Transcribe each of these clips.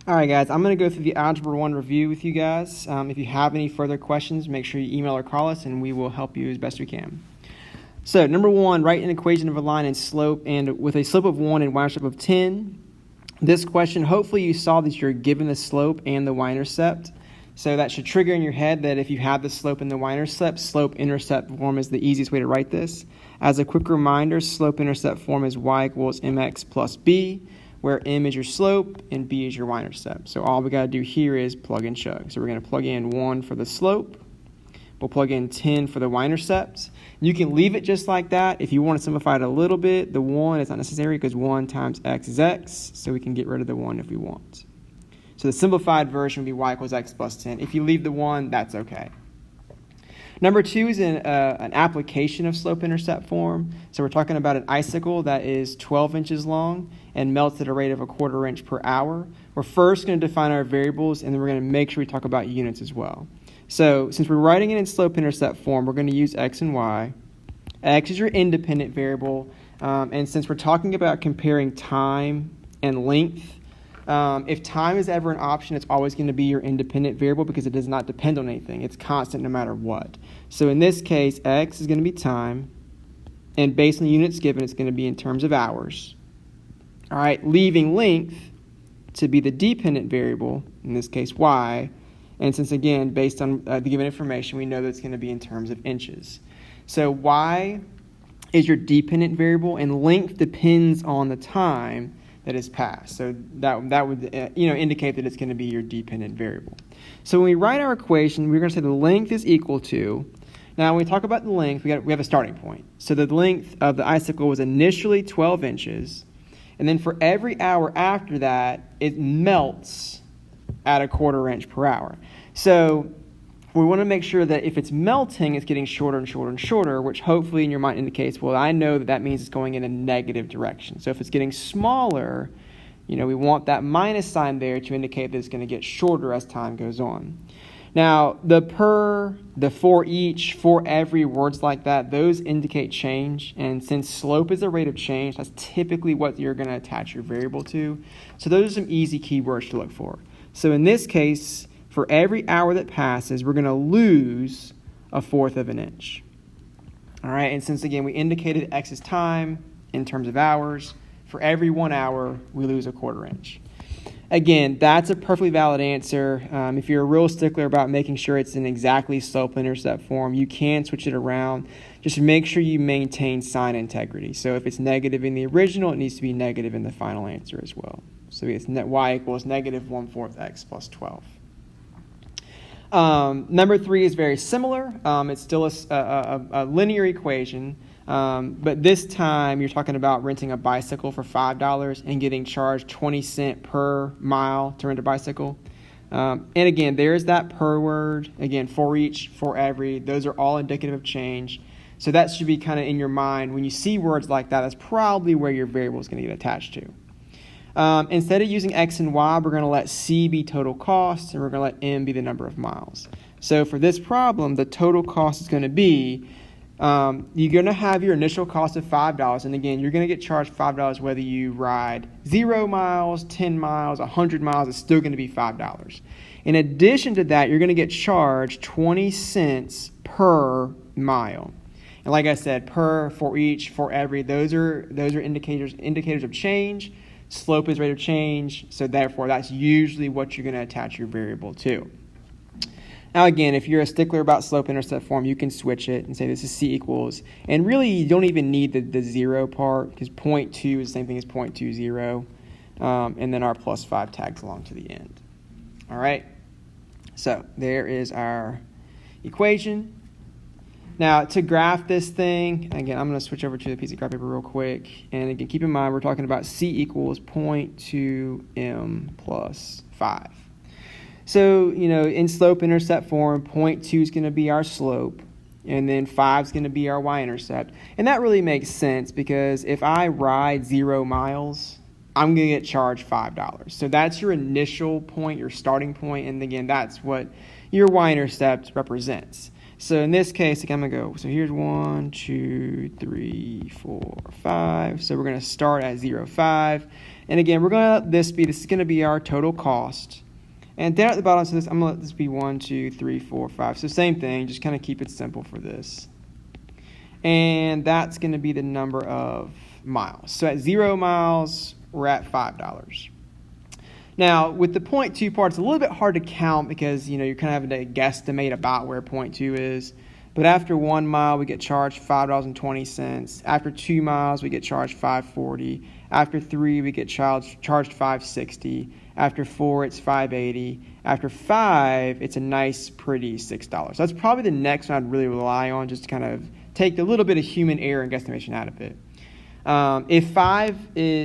All right, guys, I'm going to go through the Algebra 1 review with you guys. If you have any further questions, make sure you email or call us, and we will help you as best we can. So, number 1, write an equation of a line and slope, and with a slope of 1 and y-intercept of 10. This question, hopefully you saw that you're given the slope and the y-intercept. So that should trigger in your head that if you have the slope and the y-intercept, slope-intercept form is the easiest way to write this. As a quick reminder, slope-intercept form is y equals mx plus b, where m is your slope and b is your y-intercept. So all we got to do here is plug and chug. So we're going to plug in 1 for the slope. We'll plug in 10 for the y-intercept. You can leave it just like that. If you want to simplify it a little bit, the 1 is not necessary because 1 times x is x, so we can get rid of the 1 if we want. So the simplified version would be y equals x plus 10. If you leave the 1, that's okay. Number 2 is an application of slope-intercept form. So we're talking about an icicle that is 12 inches long and melts at a rate of 1/4 inch per hour. We're first going to define our variables, and then we're going to make sure we talk about units as well. So since we're writing it in slope-intercept form, we're going to use x and y. X is your independent variable, and since we're talking about comparing time and length, if time is ever an option, it's always going to be your independent variable because it does not depend on anything. It's constant no matter what. So in this case, x is going to be time, and based on the units given, it's going to be in terms of hours. All right, leaving length to be the dependent variable, in this case y, and since, again, based on the given information, we know that it's going to be in terms of inches. So y is your dependent variable, and length depends on the time that is passed. So that would indicate that it's going to be your dependent variable. So when we write our equation, we're going to say the length is equal to. Now, when we talk about the length, we have a starting point. So the length of the icicle was initially 12 inches, and then for every hour after that, it melts at 1/4 inch per hour. So we want to make sure that if it's melting, it's getting shorter and shorter and shorter, which hopefully in your mind indicates, well, I know that means it's going in a negative direction. So if it's getting smaller, we want that minus sign there to indicate that it's going to get shorter as time goes on. Now, the per, the for each, for every, words like that, those indicate change. And since slope is a rate of change, that's typically what you're going to attach your variable to. So those are some easy keywords to look for. So in this case, for every hour that passes, we're going to lose 1/4 of an inch. All right, and since, again, we indicated x is time in terms of hours, for every 1 hour, we lose 1/4 inch. Again, that's a perfectly valid answer. If you're a real stickler about making sure it's in exactly slope-intercept form, you can switch it around. Just make sure you maintain sign integrity. So if it's negative in the original, it needs to be negative in the final answer as well. So it's y equals negative 1/4 x plus 12. Number 3 is very similar. It's still a linear equation, but this time you're talking about renting a bicycle for $5 and getting charged 20 cents per mile to rent a bicycle. And again, there's that per word. Again, for each, for every. Those are all indicative of change. So that should be kind of in your mind. When you see words like that, that's probably where your variable is going to get attached to. Instead of using x and y, we're going to let c be total cost, and we're going to let m be the number of miles. So for this problem, the total cost is going to be, you're going to have your initial cost of $5, and again, you're going to get charged $5 whether you ride 0 miles, 10 miles, 100 miles, it's still going to be $5. In addition to that, you're going to get charged 20 cents per mile. And like I said, per, for each, for every, those are indicators of change. Slope is rate of change, so therefore that's usually what you're going to attach your variable to. Now again, if you're a stickler about slope-intercept form, you can switch it and say this is c equals. And really, you don't even need the 0 part because 0.2 is the same thing as 0.20. And then our plus 5 tags along to the end. All right, so there is our equation. Now, to graph this thing, again, I'm going to switch over to the piece of graph paper real quick. And again, keep in mind, we're talking about c equals 0.2m plus 5. So, in slope-intercept form, 0.2 is going to be our slope, and then 5 is going to be our y-intercept. And that really makes sense because if I ride 0 miles, I'm going to get charged $5. So that's your initial point, your starting point, and again, that's what your y-intercept represents. So in this case, I'm going to go, so here's 1, 2, 3, 4, 5. So we're going to start at 0, 5. And again, we're going to let this is going to be our total cost. And down at the bottom, so I'm going to let this be 1, 2, 3, 4, 5. So same thing, just kind of keep it simple for this. And that's going to be the number of miles. So at 0 miles, we're at $5. Now, with the 0.2 part, it's a little bit hard to count because, you're kind of having to guesstimate about where 0.2 is. But after 1 mile, we get charged $5.20. After 2 miles, we get charged $5.40. After 3, we get charged $5.60. After 4, it's $5.80. After 5, it's a nice, pretty $6. So that's probably the next one I'd really rely on, just to kind of take a little bit of human error and guesstimation out of it.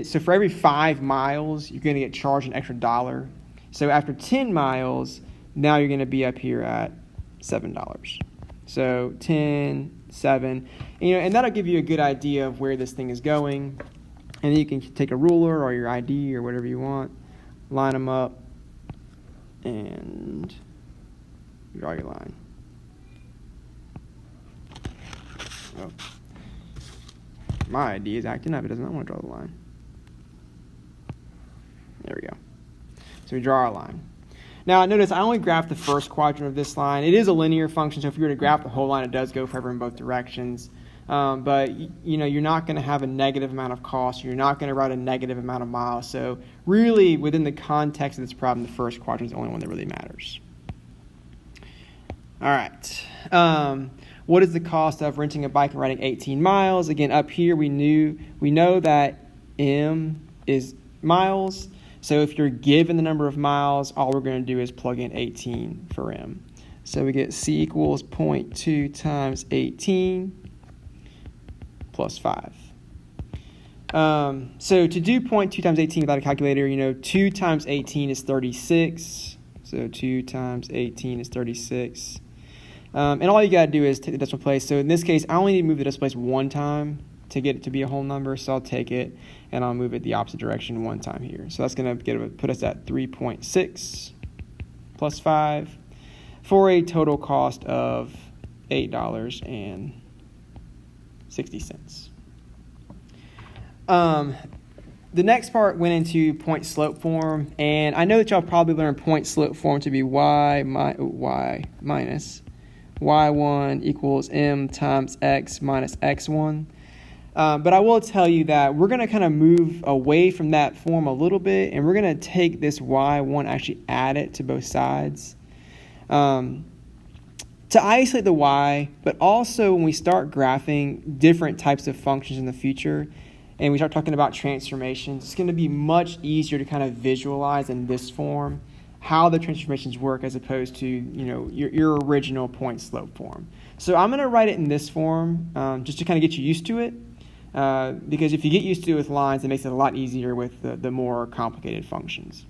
So for every 5 miles, you're going to get charged an extra $1. So after 10 miles, now you're going to be up here at $7. So 10, 7, and that'll give you a good idea of where this thing is going. And then you can take a ruler or your ID or whatever you want, line them up, and draw your line. Oh. My ID is acting up. It does not want to draw the line. There we go. So we draw our line. Now, notice I only graphed the first quadrant of this line. It is a linear function, so if you were to graph the whole line, it does go forever in both directions. But, you're not going to have a negative amount of cost. You're not going to write a negative amount of miles. So really, within the context of this problem, the first quadrant is the only one that really matters. All right. What is the cost of renting a bike and riding 18 miles? Again, up here, we know that M is miles. So if you're given the number of miles, all we're going to do is plug in 18 for M. So we get C equals 0.2 times 18 plus 5. So to do 0.2 times 18 without a calculator, 2 times 18 is 36. So 2 times 18 is 36. And all you got to do is take the decimal place. So in this case, I only need to move the decimal place one time to get it to be a whole number. So I'll take it and I'll move it the opposite direction one time here. So that's going to put us at 3.6 plus 5 for a total cost of $8.60. The next part went into point slope form, and I know that y'all probably learned point slope form to be y minus y1 equals m times x minus x1. But I will tell you that we're going to kind of move away from that form a little bit, and we're going to take this y1, actually add it to both sides to isolate the y, but also when we start graphing different types of functions in the future, and we start talking about transformations, it's going to be much easier to kind of visualize in this form how the transformations work as opposed to your original point slope form. So I'm going to write it in this form just to kind of get you used to it. Because if you get used to it with lines, it makes it a lot easier with the more complicated functions.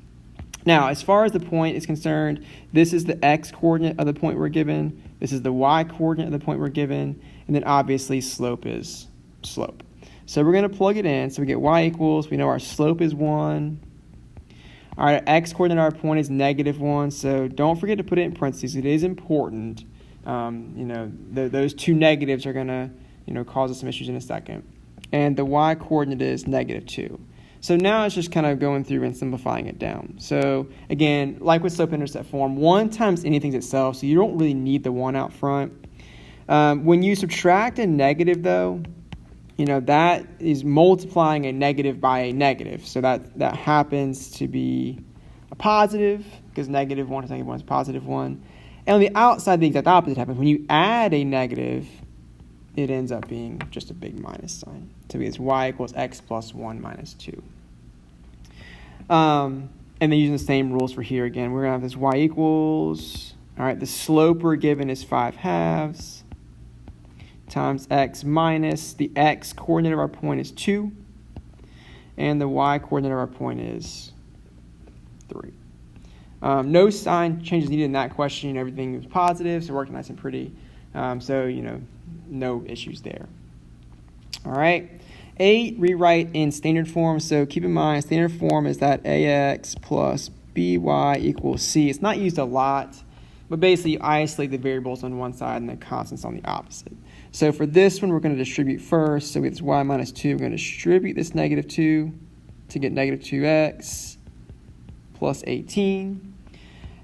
Now, as far as the point is concerned, this is the x-coordinate of the point we're given. This is the y-coordinate of the point we're given. And then obviously slope is slope. So we're going to plug it in. So we get y equals, we know our slope is 1. Our x-coordinate of our point is -1. So don't forget to put it in parentheses. It is important. Those two negatives are going to cause us some issues in a second. And the y-coordinate is -2. So now it's just kind of going through and simplifying it down. So again, like with slope-intercept form, 1 times anything itself, so you don't really need the 1 out front. When you subtract a negative, though, that is multiplying a negative by a negative. So that happens to be a positive, because -1 times -1 is +1. And on the outside, the exact opposite happens. When you add a negative, it ends up being just a big minus sign. So it's y equals x plus 1 minus 2. And then using the same rules for here again, we're going to have this y equals, all right, the slope we're given is 5/2 times x minus, the x coordinate of our point is 2, and the y coordinate of our point is 3. No sign changes needed in that question. Everything was positive, so it worked nice and pretty. No issues there. All right. 8, rewrite in standard form. So keep in mind, standard form is that ax plus by equals c. It's not used a lot, but basically you isolate the variables on one side and the constants on the opposite. So for this one, we're going to distribute first. So we have this y minus 2. We're going to distribute this -2 to get negative 2x plus 18.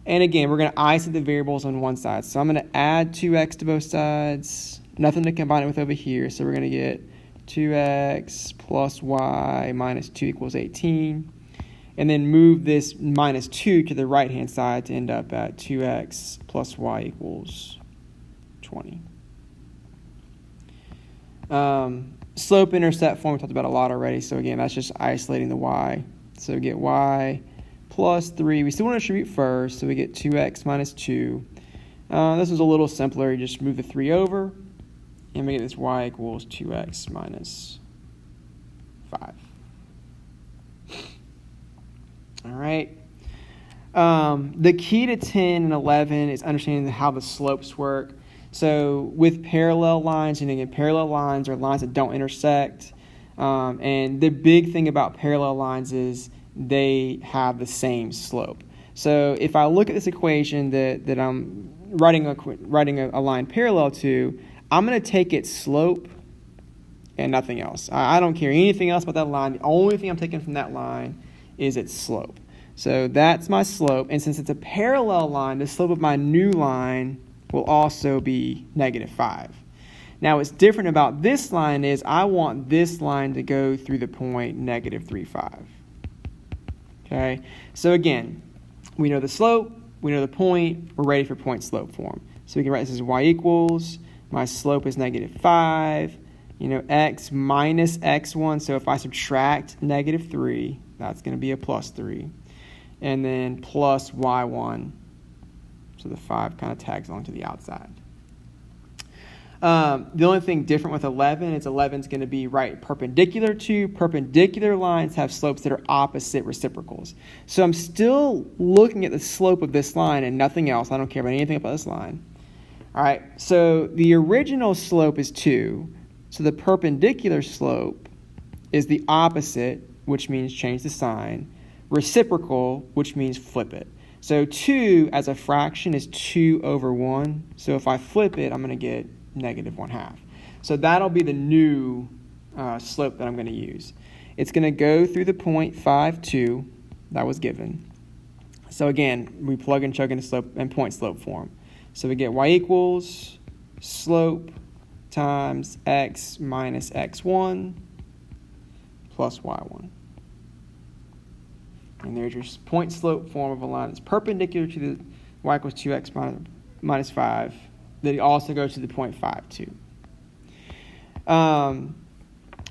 And again, we're going to isolate the variables on one side. So I'm going to add 2x to both sides. Nothing to combine it with over here. So we're going to get 2x plus y minus 2 equals 18. And then move this minus 2 to the right-hand side to end up at 2x plus y equals 20. Slope-intercept form we talked about a lot already. So again, that's just isolating the y. So we get y plus 3. We still want to distribute first, so we get 2x minus 2. This was a little simpler. You just move the 3 over, and we get this y equals 2x minus 5. All right. The key to 10 and 11 is understanding how the slopes work. So with parallel lines, and again, parallel lines are lines that don't intersect. And the big thing about parallel lines is they have the same slope. So if I look at this equation that I'm writing a line parallel to, I'm going to take its slope and nothing else. I don't care anything else about that line. The only thing I'm taking from that line is its slope. So that's my slope. And since it's a parallel line, the slope of my new line will also be negative 5. Now, what's different about this line is I want this line to go through the point negative 3, 5. Okay? So again, we know the slope, we know the point, we're ready for point slope form. So we can write this as y equals, my slope is negative 5, x minus x1. So if I subtract negative 3, that's going to be a plus 3. And then plus y1. So the 5 kind of tags along to the outside. The only thing different with 11 is 11 is going to be right perpendicular to. Perpendicular lines have slopes that are opposite reciprocals. So I'm still looking at the slope of this line and nothing else. I don't care about anything about this line. All right, so the original slope is 2. So the perpendicular slope is the opposite, which means change the sign. Reciprocal, which means flip it. So 2 as a fraction is 2 over 1. So if I flip it, I'm going to get negative 1/2. So that'll be the new slope that I'm going to use. It's going to go through the point 5, 2 that was given. So again, we plug and chug into slope and point slope form. So we get y equals slope times x minus x1 plus y1. And there's your point slope form of a line that's perpendicular to the y equals 2x minus 5. That also goes to the point 5, 2.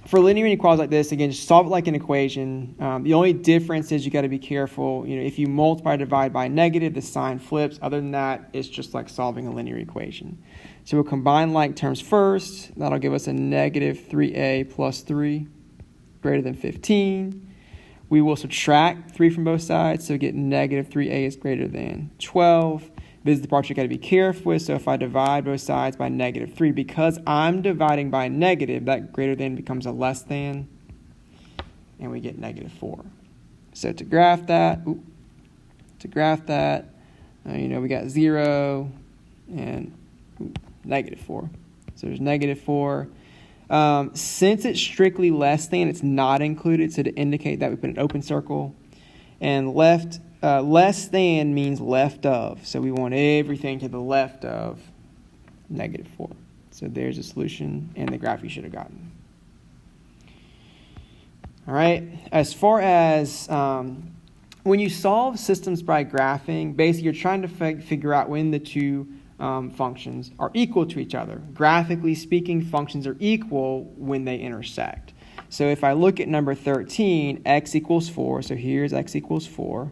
For linear inequalities like this, again, just solve it like an equation. The only difference is you got to be careful. If you multiply or divide by negative, the sign flips. Other than that, it's just like solving a linear equation. So we'll combine like terms first. That'll give us a negative 3a plus 3 greater than 15. We will subtract 3 from both sides, so we get negative 3a is greater than 12. This is the part you got to be careful with. So if I divide both sides by negative 3, because I'm dividing by negative, that greater than becomes a less than, and we get negative 4. So to graph that, we got 0 and negative 4. So there's negative 4. Since it's strictly less than, it's not included. So to indicate that, we put an open circle. And less than means left of. So we want everything to the left of negative 4. So there's a solution and the graph you should have gotten. All right. As far as when you solve systems by graphing, basically you're trying to figure out when the two functions are equal to each other. Graphically speaking, functions are equal when they intersect. So if I look at number 13, x equals 4. So here's x equals 4.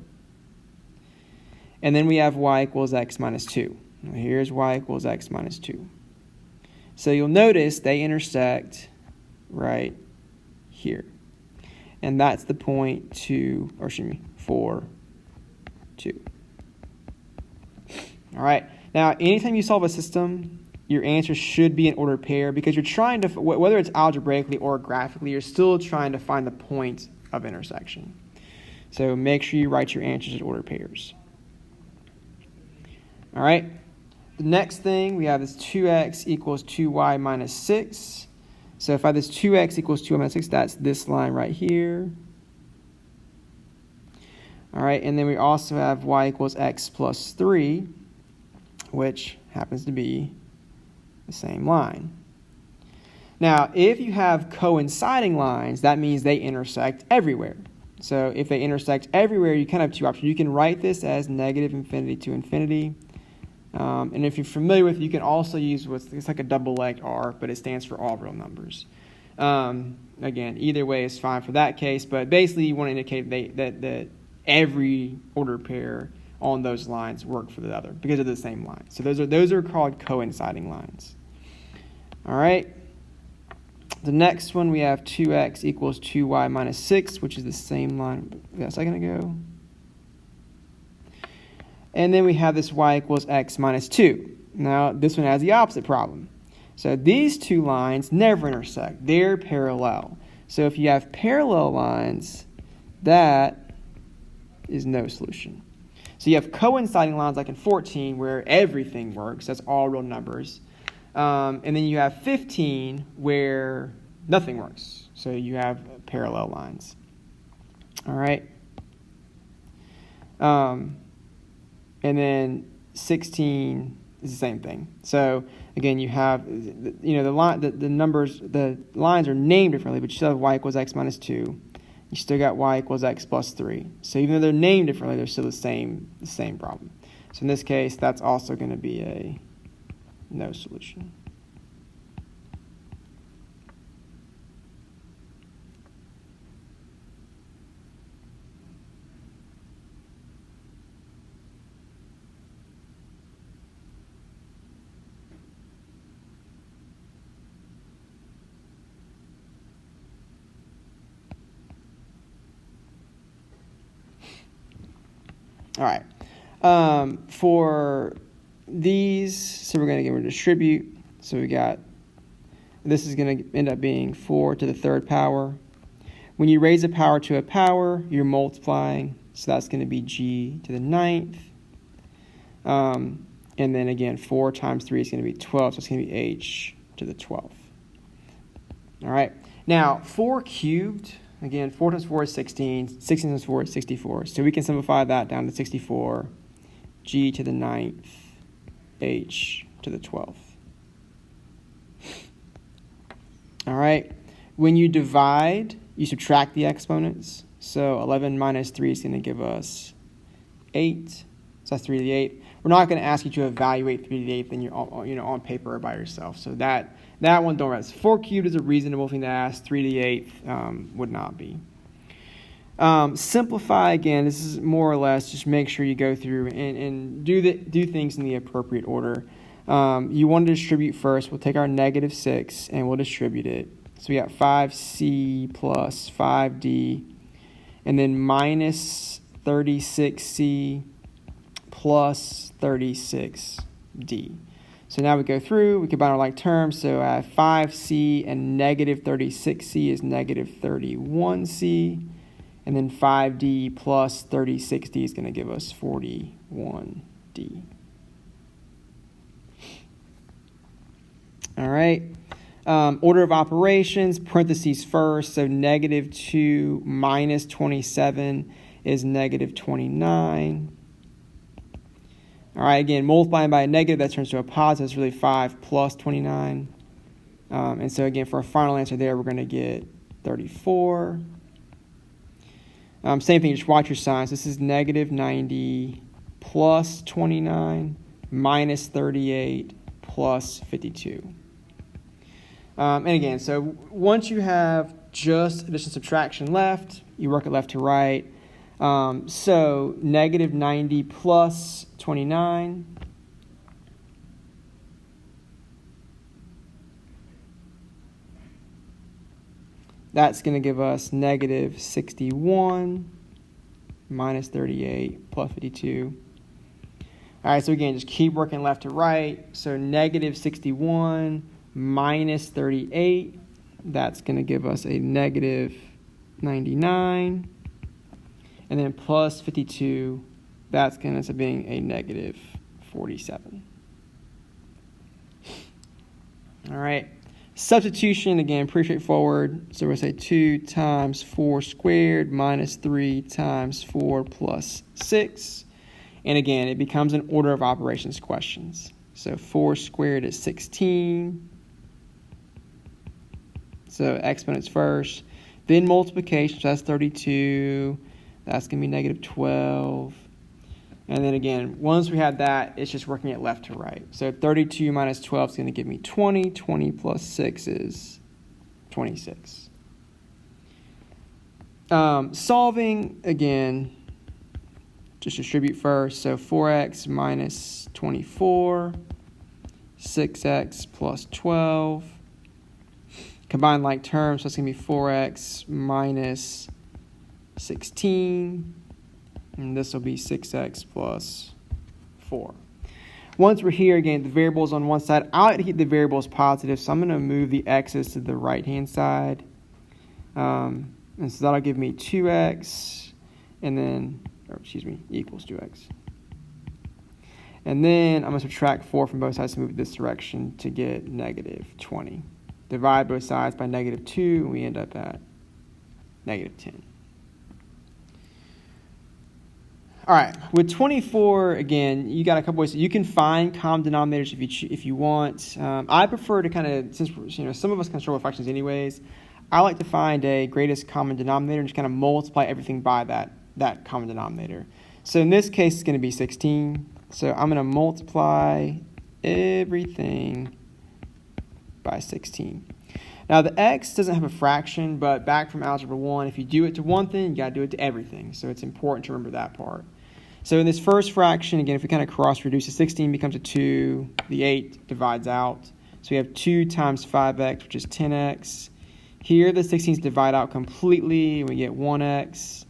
And then we have y equals x minus 2. Here's y equals x minus 2. So you'll notice they intersect right here. And that's the point 4, 2. All right. Now, anytime you solve a system, your answer should be in ordered pair because you're trying to, whether it's algebraically or graphically, you're still trying to find the point of intersection. So make sure you write your answers in ordered pairs. All right. The next thing, we have this 2x equals 2y minus 6. So if I have this 2x equals 2y minus 6, that's this line right here. All right, and then we also have y equals x plus 3, which happens to be the same line. Now, if you have coinciding lines, that means they intersect everywhere. So if they intersect everywhere, you kind of have two options. You can write this as negative infinity to infinity. And if you're familiar with it, you can also use it's like a double-legged R, but it stands for all real numbers. Again, either way is fine for that case, but basically you want to indicate that every ordered pair on those lines work for the other because of the same line. So those are called coinciding lines. All right. The next one, we have 2x equals 2y minus 6, which is the same line we got a second ago. And then we have this y equals x minus 2. Now, this one has the opposite problem. So these two lines never intersect. They're parallel. So if you have parallel lines, that is no solution. So you have coinciding lines like in 14 where everything works. That's all real numbers. And then you have 15 where nothing works. So you have parallel lines. All right. And then 16 is the same thing. So again, you have the numbers, the lines are named differently, but you still have y equals x minus 2. You still got y equals x plus 3. So even though they're named differently, they're still the same problem. So in this case, that's also going to be a no solution. All right. For these, so we're going to distribute. So we got, this is going to end up being 4 to the third power. When you raise a power to a power, you're multiplying. So that's going to be g to the 9th. And then again, 4 times 3 is going to be 12. So it's going to be h to the 12th. All right. Now, 4 cubed. Again, 4 times 4 is 16. 16 times 4 is 64. So we can simplify that down to 64. G to the 9th, h to the 12th. All right. When you divide, you subtract the exponents. So 11 minus 3 is going to give us 8. So that's 3 to the 8th. We're not going to ask you to evaluate 3 to the 8th and you're on paper or by yourself. So that one don't rest. 4 cubed is a reasonable thing to ask. 3 to the 8th would not be. Simplify again. This is more or less just make sure you go through and do things in the appropriate order. You want to distribute first. We'll take our negative 6 and we'll distribute it. So we got 5c plus 5d, and then minus 36c plus 36d. So now we go through, we combine our like terms. So 5c and negative 36c is negative 31c. And then 5d plus 36d is going to give us 41d. All right. Order of operations, parentheses first. So negative 2 minus 27 is negative 29. All right, again, multiplying by a negative, that turns to a positive. It's really 5 plus 29. And so, again, for our final answer there, we're going to get 34. Same thing, just watch your signs. This is negative 90 plus 29 minus 38 plus 52. And again, so once you have just addition and subtraction left, you work it left to right. So negative 90 plus 29. That's going to give us negative 61 minus 38 plus 52. All right, so again, just keep working left to right. So negative 61 minus 38, that's going to give us a negative 99. And then plus 52, that's going to end up being a negative 47. All right. Substitution, again, pretty straightforward. So we'll say 2 times 4 squared minus 3 times 4 plus 6. And again, it becomes an order of operations questions. So 4 squared is 16. So exponents first. Then multiplication, so that's 32. That's going to be negative 12. And then again, once we have that, it's just working it left to right. So 32 minus 12 is going to give me 20. 20 plus 6 is 26. Solving, again, just distribute first. So 4x minus 24, 6x plus 12. Combine like terms, so it's going to be 4x minus 16. And this will be 6x plus 4. Once we're here, again, the variables on one side. I like to keep the variables positive, so I'm going to move the x's to the right-hand side. And so that'll give me 2x, and then, equals 2x. And then I'm going to subtract 4 from both sides to move this direction to get negative 20. Divide both sides by negative 2, and we end up at negative 10. All right, with 24, again, you got a couple ways. You can find common denominators if you want. I prefer to kind of, since some of us can struggle with fractions anyways, I like to find a greatest common denominator and just kind of multiply everything by that common denominator. So in this case, it's going to be 16. So I'm going to multiply everything by 16. Now, the x doesn't have a fraction, but back from Algebra 1, if you do it to one thing, you got to do it to everything. So it's important to remember that part. So in this first fraction, again, if we kind of cross-reduce, the 16 becomes a 2. The 8 divides out. So we have 2 times 5x, which is 10x. Here, the 16s divide out completely, and we get 1x.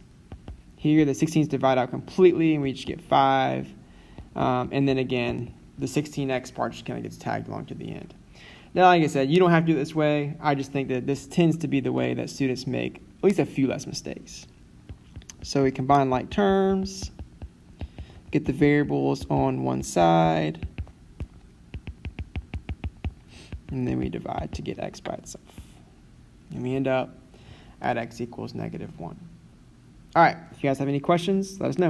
Here, the 16s divide out completely, and we just get 5. And then again, the 16x part just kind of gets tagged along to the end. Now, like I said, you don't have to do it this way. I just think that this tends to be the way that students make at least a few less mistakes. So we combine like terms, get the variables on one side, and then we divide to get x by itself. And we end up at x equals negative 1. All right, if you guys have any questions, let us know.